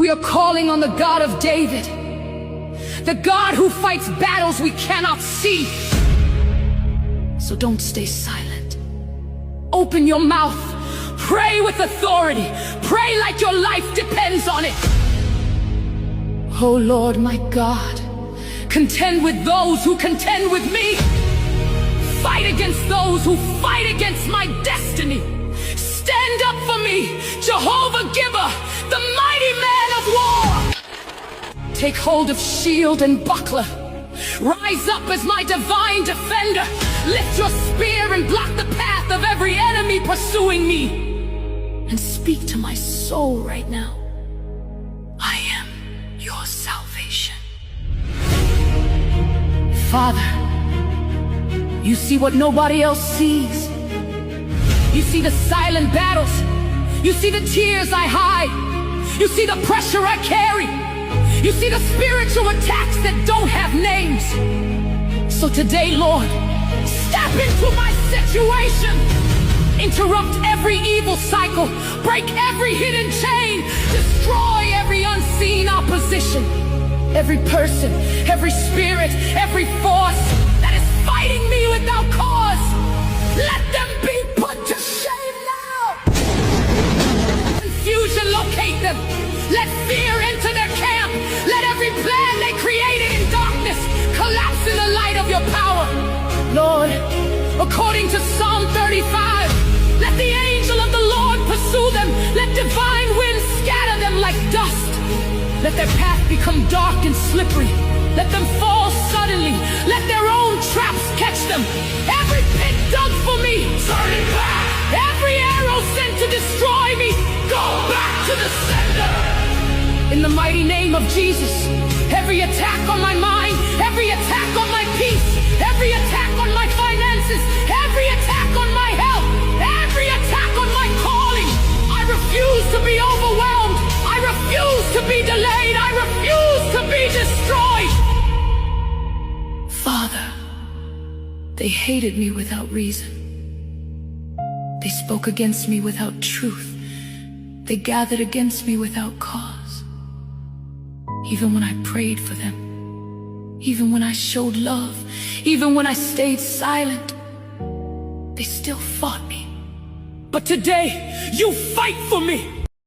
We are calling on the God of David, the God who fights battles we cannot see. So don't stay silent. Open your mouth. Pray with authority. Pray like your life depends on it. Oh Lord, my God, contend with those who contend with me. Fight against those who fight against my destiny. Stand up for me, Jehovah Gibbor, the mighty man of war. Take hold of shield and buckler. Rise up as my divine defender. Lift your spear and block the path of every enemy pursuing me. And speak to my soul right now. I am your salvation. Father, you see what nobody else sees. You see the silent battles. You see the tears I hide. You see the pressure I carry. You see the spiritual attacks that don't have names. So today, Lord, step into my situation. Interrupt every evil cycle. Break every hidden chain. Destroy every unseen opposition. Every person, every spirit, every force that is fighting me without cause. Let them be put to shame now. Confusion locate them. Let fear enter their camp. Let every plan they created in darkness collapse in the light of your power. Lord, according to Psalm 35, let the angel of the Lord pursue them. Let divine winds scatter them like dust. Let their path become dark and slippery. Let them fall suddenly. Let their own traps catch them. Every pit dug for me, turn it back. Every arrow sent to destroy me, go back to the sender. In the mighty name of Jesus, every attack on my mind, every attack on my peace, every attack on my finances, every attack on my health, every attack on my calling, I refuse to be overwhelmed. I refuse to be delayed. I refuse to be destroyed. Father, they hated me without reason. They spoke against me without truth. They gathered against me without cause. Even when I prayed for them, even when I showed love, even when I stayed silent, they still fought me. But today, you fight for me.